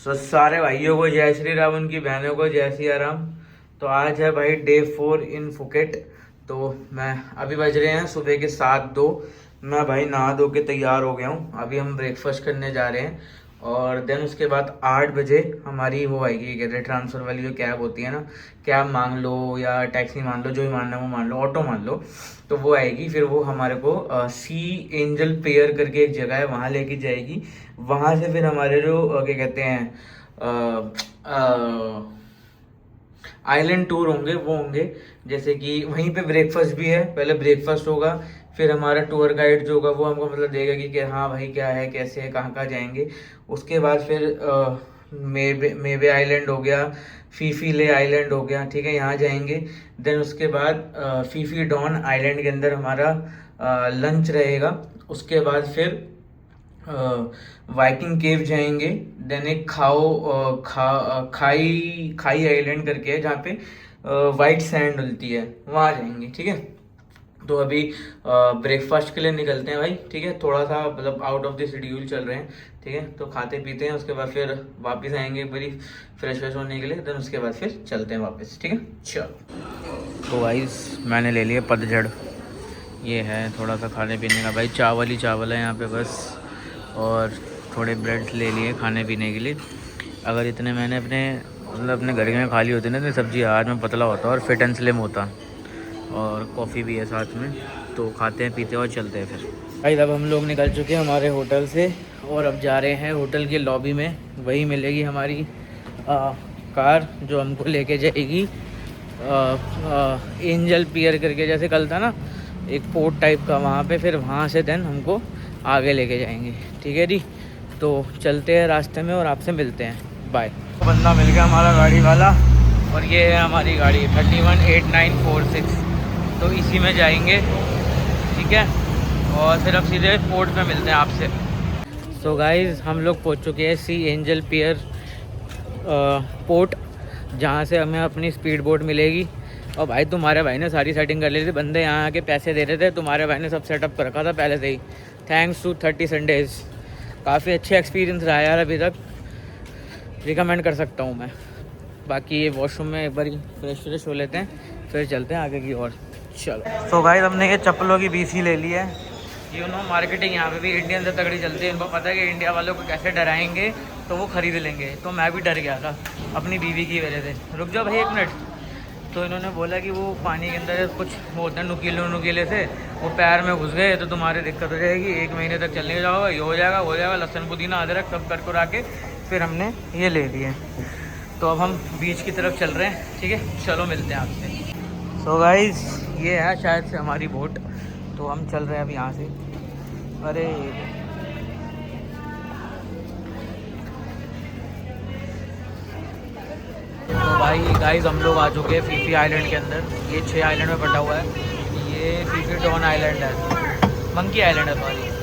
तो सारे भाइयों को जय श्री राम, उनकी बहनों को जय सिया राम। तो आज है भाई डे 4 इन फुकेट। तो मैं अभी बज रहे हैं सुबह के 7:02। मैं भाई नहा धो के तैयार हो गया हूँ। अभी हम ब्रेकफास्ट करने जा रहे हैं और देन उसके बाद 8 बजे हमारी वो आएगी, कहते हैं ट्रांसफ़र वाली जो कैब होती है ना, कैब मान लो या टैक्सी मान लो, जो भी मानना है वो मान लो, ऑटो मान लो, तो वो आएगी। फिर वो हमारे को सी एंजल पेयर करके एक जगह है, वहाँ लेके जाएगी। वहाँ से फिर हमारे जो क्या कहते हैं आइलैंड टूर होंगे, वो होंगे। जैसे कि वहीं पे ब्रेकफास्ट भी है, पहले ब्रेकफास्ट होगा, फिर हमारा टूर गाइड जो होगा वो हमको मतलब देगा कि हाँ भाई क्या है, कैसे है, कहाँ कहाँ जाएंगे। उसके बाद फिर मेबे आइलैंड हो गया, फीफी ले आइलैंड हो गया, ठीक है, यहाँ जाएंगे। देन उसके बाद फीफी डॉन आइलैंड के अंदर हमारा लंच रहेगा। उसके बाद फिर वाइकिंग केव जाएंगे। देन एक खाई खाई आइलैंड करके है, जहाँ पे वाइट सैंड मिलती है, वहाँ जाएंगे, ठीक है। तो अभी ब्रेकफास्ट के लिए निकलते हैं भाई, ठीक है। थोड़ा सा मतलब आउट ऑफ द शेड्यूल चल रहे हैं, ठीक है। तो खाते पीते हैं, उसके बाद फिर वापस आएंगे एक बारी फ्रेश व्रेश होने के लिए। देन उसके बाद फिर चलते हैं वापस, ठीक है। चलो तो गाइस मैंने ले लिया पतझड़। ये है थोड़ा सा खाने पीने का भाई, चावल ही चावल है यहाँ पे बस, और थोड़े ब्रेड्स ले लिए खाने पीने के लिए। अगर इतने मैंने अपने घर में खा ली होती ना, तो सब्जी आज में पतला होता और फिट एंड स्लिम होता। और कॉफ़ी भी है साथ में, तो खाते हैं पीते हैं और चलते हैं फिर भाई। अब हम लोग निकल चुके हैं हमारे होटल से और अब जा रहे हैं होटल के लॉबी में। वही मिलेगी हमारी कार जो हमको लेके जाएगी एंजल पियर करके, जैसे कल था ना एक पोर्ट टाइप का, वहाँ पे। फिर वहाँ से देन हमको आगे लेके जाएंगे, ठीक है जी। तो चलते हैं रास्ते में और आपसे मिलते हैं, बाय। बंदा मिल गया हमारा गाड़ी वाला, और ये है हमारी गाड़ी 318946। तो इसी में जाएंगे, ठीक है। और फिर अब सीधे पोर्ट पे मिलते हैं आपसे। सो गाइज़ हम लोग पहुंच चुके हैं सी एंजल पियर पोर्ट, जहाँ से हमें अपनी स्पीड बोट मिलेगी। और भाई तुम्हारे भाई ने सारी सेटिंग कर ली थी, बंदे यहाँ आके पैसे दे रहे थे, तुम्हारे भाई ने सब सेटअप कर रखा था पहले से ही। Thanks to 30 Sundays. काफ़ी अच्छे एक्सपीरियंस रहा यार अभी तक, रिकमेंड कर सकता हूँ मैं। बाकी ये वॉशरूम में एक बार फ्रेश हो लेते हैं, फिर चलते हैं आगे की ओर। चलो तो भाई हमने ये चप्पलों की BC ले ली है। मार्केटिंग यहाँ पे भी इंडियन से तगड़ी चलती है। इनको पता है कि इंडिया वालों को कैसे डराएंगे, तो वो ख़रीद लेंगे। तो मैं भी डर गया था अपनी बीवी की वजह से। रुक जाओ भाई 1 मिनट। तो इन्होंने बोला कि वो पानी के अंदर कुछ वो होता है नुकीले से, वो पैर में घुस गए तो तुम्हारी दिक्कत हो जाएगी, 1 महीने तक चलने जाओगा, ये हो जाएगा। लहसुन पुदीना अदरक सब कर आके फिर हमने ये ले लिए। तो अब हम बीच की तरफ चल रहे हैं, ठीक है। चलो मिलते हैं आपसे। सो गाइस ये है शायद से हमारी बोट। तो हम चल रहे हैं अब यहाँ से। अरे तो भाई गाइस हम लोग आ चुके हैं फीफी आइलैंड के अंदर। ये 6 आइलैंड में बटा हुआ है। ये फीफी डॉन आइलैंड है, मंकी आइलैंड है सॉरी।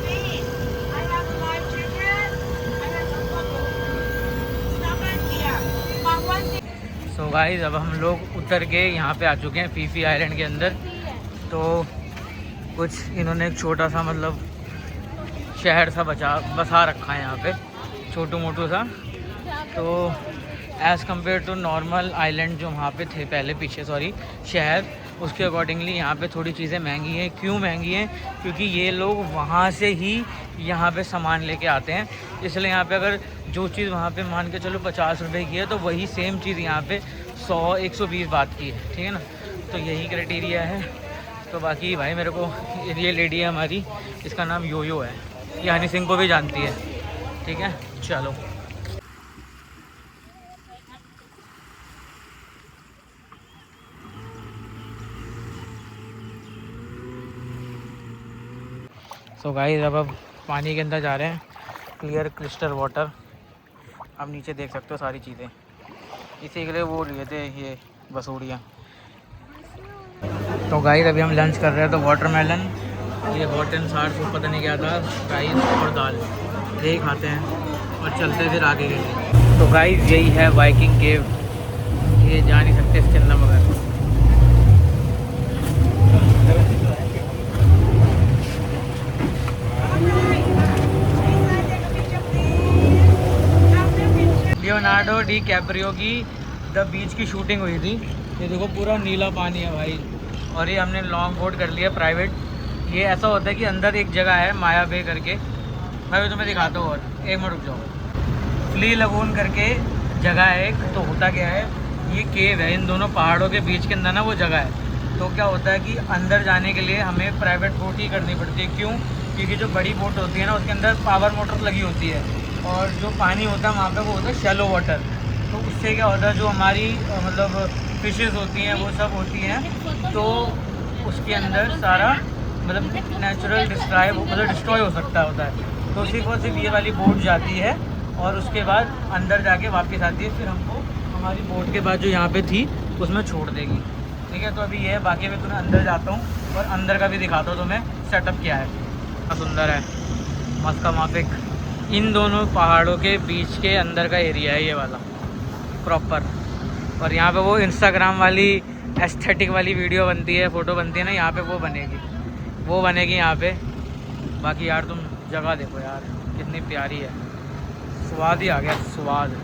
सो गाइस अब हम लोग उतर के यहाँ पे आ चुके हैं फीफी आइलैंड के अंदर। तो कुछ इन्होंने एक छोटा सा मतलब शहर सा बसा रखा है यहाँ पे, छोटू मोटू सा। तो as compare to normal island जो वहाँ पे थे पहले पीछे शहर, उसके अकॉर्डिंगली यहाँ पे थोड़ी चीज़ें महंगी हैं। क्यों महंगी हैं? क्योंकि ये लोग वहाँ से ही यहाँ पे सामान लेके आते हैं। इसलिए यहाँ पे अगर जो चीज़ वहाँ पे मान के चलो 50 रुपये की है, तो वही सेम चीज़ यहाँ पे 100-120 बात की है, ठीक है ना। तो यही क्राइटेरिया है। तो बाकी भाई मेरे को ये लेडी है हमारी, इसका नाम योयो है, ये हनी सिंह को भी जानती है, ठीक है। चलो सो गाइस अब पानी के अंदर जा रहे हैं, क्लियर क्रिस्टल वाटर। अब नीचे देख सकते हो सारी चीज़ें। इसी के लिए वो लिए थे ये बसूड़ियाँ। तो गाइस अभी हम लंच कर रहे हैं। तो वाटरमेलन, ये हॉट एंड सार सूप पता नहीं क्या था, राइस और दाल, यही खाते हैं और चलते फिर आगे के लिए। तो गाइस यही है वाइकिंग केव। ये जा नहीं सकते इसके अंदर मगर। ये लियोनार्डो डी कैप्रियो की द बीच की शूटिंग हुई थी। ये देखो पूरा नीला पानी है भाई। और ये हमने लॉन्ग बोट कर लिया प्राइवेट। ये ऐसा होता है कि अंदर एक जगह है माया बे करके, मैं भी तुम्हें दिखाता हूँ। और एक मिनट रुक जाओ। फ्ली लगून करके जगह है एक। तो होता क्या है, ये केव है इन दोनों पहाड़ों के बीच के अंदर ना, वो जगह है। तो क्या होता है कि अंदर जाने के लिए हमें प्राइवेट बोट ही करनी पड़ती है। क्यों? क्योंकि जो बड़ी बोट होती है ना, उसके अंदर पावर मोटर लगी होती है, और जो पानी होता है वहाँ पे वो होता है शैलो वाटर। तो उससे क्या होता है, जो हमारी मतलब फिशेस होती हैं वो सब होती हैं, तो उसके अंदर सारा मतलब नेचुरल डिस्ट्रॉय हो सकता होता है। तो सिर्फ और सिर्फ ये वाली बोट जाती है और उसके बाद अंदर जाके वापस आती है। फिर हमको हमारी बोट के बाद जो यहाँ पे थी उसमें छोड़ देगी। ठीक है, तो अभी ये है। बाकी मैं तुम्हें अंदर जाता हूँ और अंदर का भी दिखाता हूँ तुम्हें सेटअप क्या है। बहुत सुंदर है, मस्का माफिक। इन दोनों पहाड़ों के बीच के अंदर का एरिया है ये वाला प्रॉपर। और यहाँ पे वो इंस्टाग्राम वाली एस्थेटिक वाली वीडियो बनती है, फ़ोटो बनती है ना, यहाँ पे वो बनेगी यहाँ पे। बाकी यार तुम जगह देखो यार कितनी प्यारी है, स्वाद ही आ गया, स्वाद।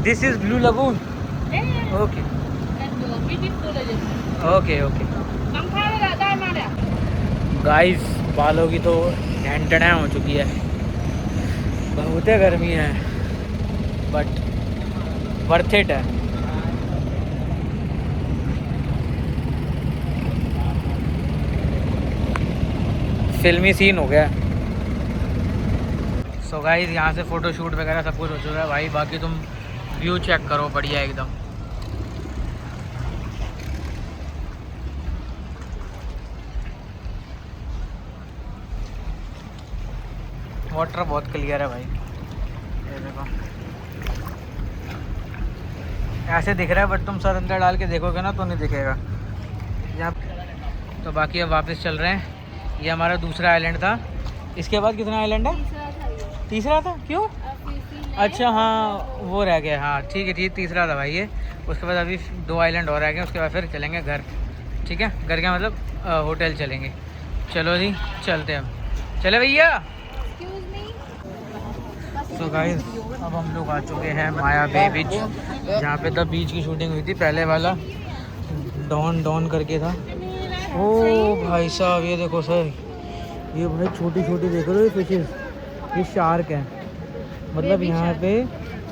This is Blue Lagoon. Okay. Okay, okay. Guys बालों की तो ढैंटना हो चुकी है, बहुत गर्मी है, बट वर्थ इट है। फिल्मी सीन हो गया। सो गाइस यहाँ से फ़ोटो शूट वगैरह सब कुछ हो चुका है भाई। बाकी तुम व्यू चेक करो, बढ़िया एकदम। वाटर बहुत क्लियर है भाई, ये देखो। ऐसे दिख रहा है, बट तुम सर अंदर डाल के देखोगे ना तो नहीं दिखेगा यहाँ। तो बाकी अब वापस चल रहे हैं। ये हमारा दूसरा आइलैंड था। इसके बाद कितना आइलैंड है? तीसरा था। क्यों? अच्छा हाँ, वो रह गया। हाँ ठीक है, ठीक, तीसरा था भाई ये। उसके बाद अभी 2 आइलैंड और रह गए, उसके बाद फिर चलेंगे घर। ठीक है, घर का मतलब होटल चलेंगे। चलो जी चलते हैं, चले भैया। तो गाइस अब हम लोग आ चुके हैं माया बे बीच, जहाँ पे द बीच की शूटिंग हुई थी। पहले वाला डॉन करके था। ओ भाई साहब ये देखो सर, ये भाई छोटी छोटी देख रहे हो फिशेस, ये शार्क है। मतलब यहाँ पे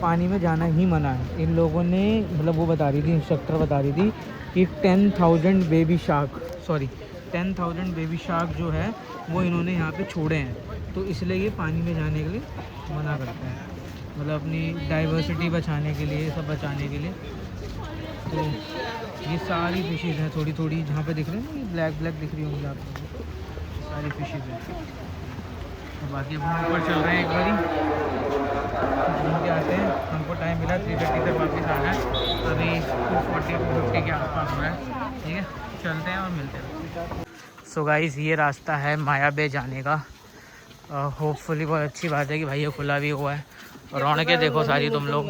पानी में जाना ही मना है। इन लोगों ने मतलब वो बता रही थी, इंस्ट्रक्टर बता रही थी कि 10,000 बेबी शार्क जो है वो इन्होंने यहाँ पे छोड़े हैं। तो इसलिए ये पानी में जाने के लिए मना करते हैं, मतलब अपनी डाइवर्सिटी बचाने के लिए, सब बचाने के लिए। तो ये सारी फिशेज़ हैं थोड़ी थोड़ी, जहाँ पे दिख रहे हैं ना, ये ब्लैक ब्लैक दिख रही होंगी आपको, सारी फिशेज़ हैं। तो बाकी अब हम ऊपर चल रहे हैं, एक बारी घूम के आते हैं। हमको टाइम मिला 3:30 तक वापस आना है। अभी 2:40 के आसपास हो रहा है। ठीक है, चलते हैं और मिलते हैं। सो गाइस ये रास्ता है माया बे जाने का। होपफुली बहुत अच्छी बात है कि भाई ये खुला भी हुआ है। रौनकें देखो सारी तुम लोग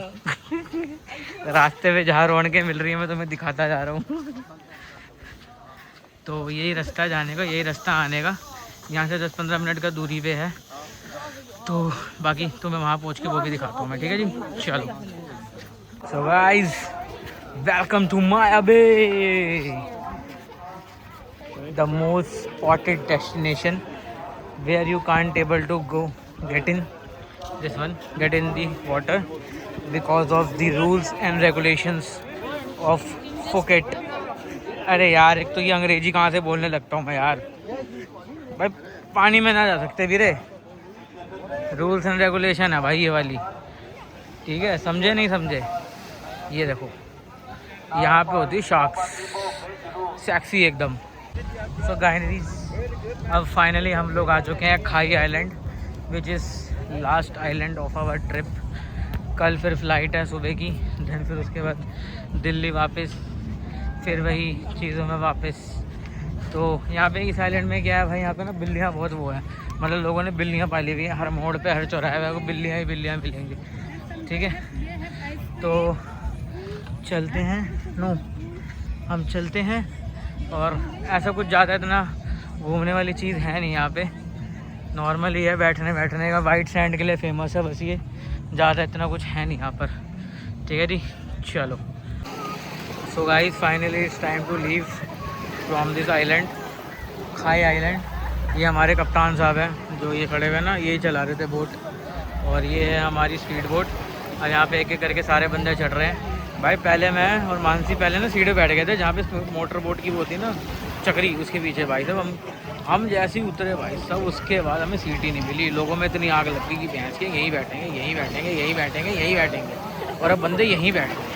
रास्ते में जहाँ रौनकें मिल रही हैं मैं तुम्हें दिखाता जा रहा हूँ। तो यही रास्ता जाने का, यही रास्ता आने का। यहाँ से 10-15 मिनट का दूरी पे है। तो बाकी तुम्हें वहाँ पहुँच के वो भी दिखाता हूँ मैं। ठीक है जी, चलो। So guys welcome to Maya Bay, the most spotted destination where you can't able to get in the water because of the rules and regulations of Phuket। अरे यार एक तो ये अंग्रेजी कहाँ से बोलने लगता हूँ मैं यार। भाई पानी में ना जा सकते वीरे, रूल्स एंड रेगुलेशन है भाई ये वाली। ठीक है, समझे नहीं समझे? ये देखो यहाँ पे होती है शार्क्स, सेक्सी एकदम। सो गाइस अब फाइनली हम लोग आ चुके हैं Khai island, which is last island of our trip. कल फिर फ़्लाइट है सुबह की, देन फिर उसके बाद दिल्ली वापस, फिर वही चीज़ों में वापस। तो यहाँ पे इस आइलैंड में क्या है भाई, यहाँ पे ना बिल्लियाँ बहुत वो है, मतलब लोगों ने बिल्लियाँ पाली हुई है। हर मोड़ पे, हर चौराहे पे आपको बिल्लियाँ ही बिल्लियाँ मिलेंगी। ठीक है, तो चलते हैं हम चलते हैं और ऐसा कुछ ज़्यादा इतना घूमने वाली चीज़ है नहीं यहाँ पे, नॉर्मल ही है बैठने का। वाइट सैंड के लिए फेमस है बस ये, ज़्यादा इतना कुछ है नहीं यहाँ पर। ठीक है जी, चलो। So guys finally it's time to leave from this island, Khai island. ये हमारे कप्तान साहब हैं जो ये खड़े हुए ना, यही चला रहे थे बोट, और ये है हमारी स्पीड बोट। और यहाँ पे एक एक करके सारे बंदे चढ़ रहे हैं। भाई पहले मैं और मानसी पहले ना सीढ़े बैठ गए थे जहाँ पे मोटर बोट की वो होती ना चक्री, उसके पीछे। भाई साहब हम जैसे ही उतरे भाई साहब, उसके बाद हमें सीट ही नहीं मिली। लोगों में इतनी आग लग गई कि भैंस के यहीं बैठेंगे यहीं बैठेंगे यहीं बैठेंगे यहीं बैठेंगे, और अब बंदे यहीं बैठ गए।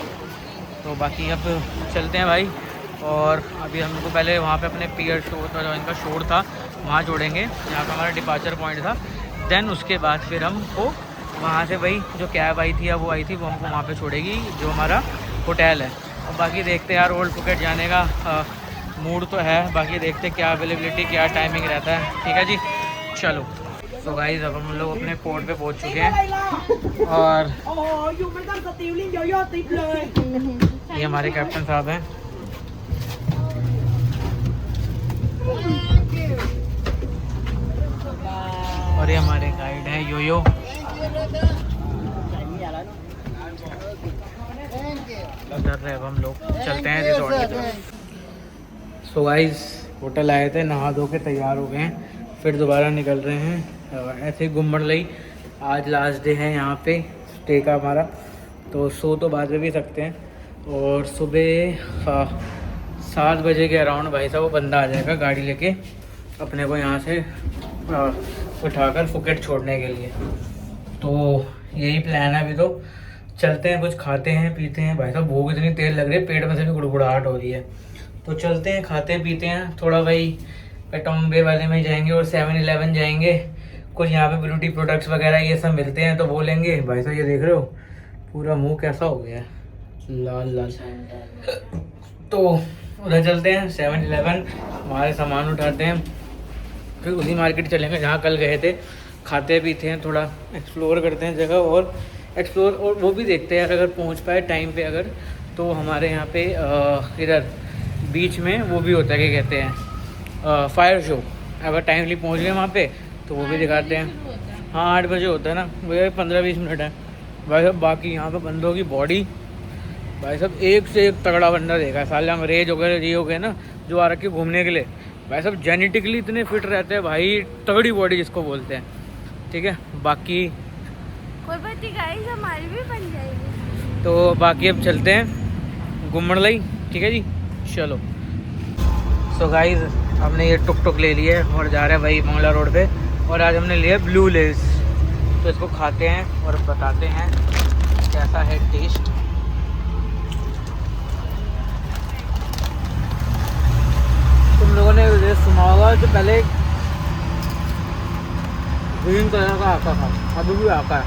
तो बाकी अब चलते हैं भाई, और अभी हमको पहले वहाँ पे अपने पियर शोर था, जो इनका शोर था वहाँ जोड़ेंगे, जहाँ पे हमारा डिपार्चर पॉइंट था। देन उसके बाद फिर हमको वहाँ से भाई जो कैब आई थी या वो आई थी, वो हमको वहाँ पे छोड़ेगी जो हमारा होटल है। और बाकी देखते हैं यार, ओल्ड फुकेट जाने का मूड तो है, बाकी देखते क्या अवेलेबिलिटी क्या टाइमिंग रहता है। ठीक है जी, चलो। तो गाइस अब हम लोग अपने पोर्ट पे पहुँच चुके हैं, और ये हमारे कैप्टन साहब हैं। और ये हमारे गाइड है योयो। उधर रहे अब हम लोग चलते हैं रिजॉर्ट की तरफ। सो गाइस होटल आए थे, नहा धो के तैयार हो गए हैं, फिर दोबारा निकल रहे हैं ऐसे ही घूमने लई। आज लास्ट डे है यहाँ पे स्टे का हमारा, तो सो तो बाद में भी सकते हैं। और सुबह 7 बजे के अराउंड भाई साहब वो बंदा आ जाएगा गाड़ी लेके अपने को यहाँ से उठाकर फुकेट छोड़ने के लिए। तो यही प्लान है। अभी तो चलते हैं, कुछ खाते हैं पीते हैं। भाई साहब भूख इतनी तेज लग रही है, पेट में से भी गुड़गुड़ाहट हो रही है। तो चलते हैं, खाते पीते हैं थोड़ा। भाई पेटोम्बे वाले में जाएंगे और 7-Eleven जाएंगे, कुछ यहाँ पे ब्यूटी प्रोडक्ट्स वगैरह ये सब मिलते हैं तो वो लेंगे। भाई साहब ये देख रहे हो पूरा मुंह कैसा हो गया है, लाल लाल। तो उधर चलते हैं 7-Eleven, हमारे सामान उठाते हैं, फिर उसी मार्केट चलेंगे जहाँ कल गए थे। खाते पीते हैं, थोड़ा एक्सप्लोर करते हैं जगह, और एक्सप्लोर और वो भी देखते हैं अगर पहुँच पाए टाइम पे। अगर तो हमारे यहाँ पे इधर बीच में वो भी होता है, क्या कहते हैं, फायर शो। अगर टाइमली पहुँच गए वहाँ पे तो वो भी दिखाते हैं। हाँ 8 बजे होता है ना, वो 15-20 मिनट है भाई साहब। बाकी यहाँ पे बंदों की बॉडी भाई साहब एक से एक तगड़ा बंदा देखा है। साले अंग्रेज हो गए, ये हो गए ना जो आ रखे घूमने के लिए, भाई साहब जेनेटिकली इतने फिट रहते हैं भाई, तगड़ी बॉडी जिसको बोलते हैं। ठीक है, बाकी कोई बात नहीं गाइस, हमारी भी बन जाएगी। तो बाकी अब चलते हैं घूमने लई। ठीक है जी, चलो। सो गाइस हमने ये टुक टुक ले लिया है और जा रहे हैं भाई मंगला रोड पे, और आज हमने लिया ब्लू लेज। तो इसको खाते हैं और बताते हैं कैसा है टेस्ट। तुम लोगों ने सुना होगा कि पहले ग्रीन कलर का आता था, अभी भी आता है,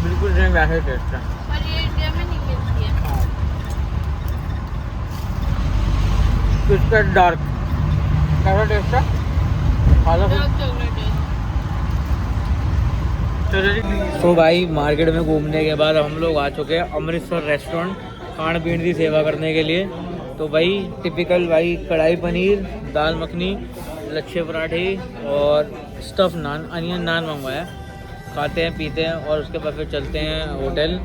बिल्कुल सेम वैसे टेस्ट है। पर ये इंडिया में नहीं मिलती है। बिस्किट डार्क कैसा टेस्ट है, खाना तो भाई मार्केट में घूमने के बाद हम लोग आ चुके हैं अमृतसर रेस्टोरेंट खान पीने की सेवा करने के लिए। तो भाई टिपिकल भाई कढ़ाई पनीर, दाल मखनी, लच्छे पराठे और स्टफ नान, अनियन नान मंगवाया। खाते हैं पीते हैं और उसके बाद फिर चलते हैं होटल।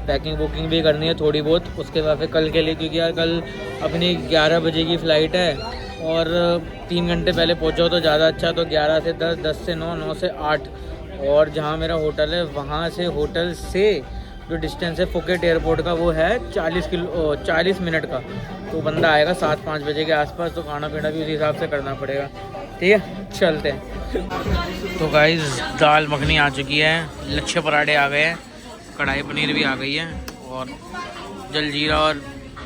पैकिंग बुकिंग भी करनी है थोड़ी बहुत, उसके बाद फिर कल के लिए, क्योंकि यार कल अपनी 11 बजे की फ़्लाइट है और 3 घंटे पहले पहुँचो तो ज़्यादा अच्छा। तो 11 से 10, 10 से 9, 9 से 8, और जहाँ मेरा होटल है वहाँ से होटल से जो डिस्टेंस है फुकेट एयरपोर्ट का वो है 40 मिनट का। तो बंदा आएगा 7-5 बजे के आसपास, तो खाना पीना भी उसी हिसाब से करना पड़ेगा। ठीक है, चलते हैं। तो गाइस दाल मखनी आ चुकी है, लच्छे पराठे आ गए हैं, कढ़ाई पनीर भी आ गई है, और जलजीरा और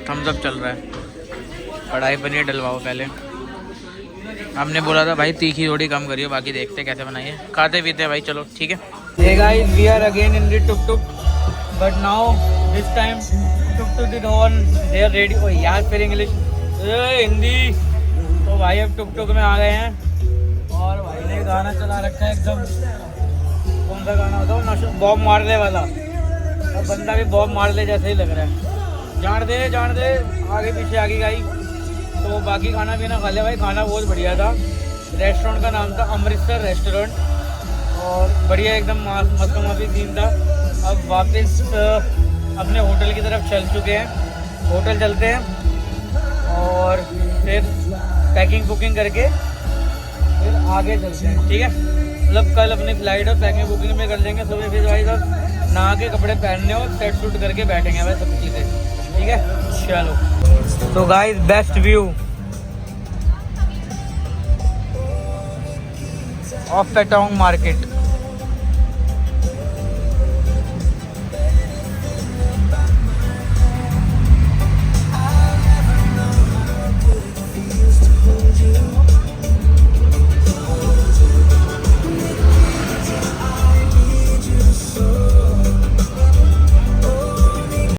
थम्स अप चल रहा है। कढ़ाई पनीर डलवाओ पहले। हमने बोला था भाई तीखी थोड़ी कम करियो, बाकी देखते हैं कैसे बनाइए। खाते पीते हैं भाई, चलो ठीक है। Hey guys, we are again in the tuk-tuk, but now this time tuk-tuk is on. They are ready. Oh यार फिर इंग्लिश हिंदी। तो भाई अब टुक-टुक में आ गए हैं और भाई ने गाना चला रखा है एकदम, कौन सा गाना होता है, बॉब मारले वाला। अब बंदा भी बॉब मारले जैसे ही लग रहा है। जान दे आगे पीछे आगे गाई। तो बाकी खाना पीना खा लिया भाई, खाना बहुत बढ़िया था। रेस्टोरेंट का नाम था अमृतसर रेस्टोरेंट और बढ़िया एकदम मस्त माफी सीन था। अब वापस अपने होटल की तरफ चल चुके हैं, होटल चलते हैं और फिर पैकिंग बुकिंग करके फिर आगे चलते हैं, ठीक है। मतलब कल अपनी फ्लाइट और पैकिंग बुकिंग में कर लेंगे सुबह, फिर भाई साहब नहा के कपड़े पहनने और सेट सूट करके बैठेंगे भाई सब चीज़ें, ठीक है। चलो तो guys best view of Patong market.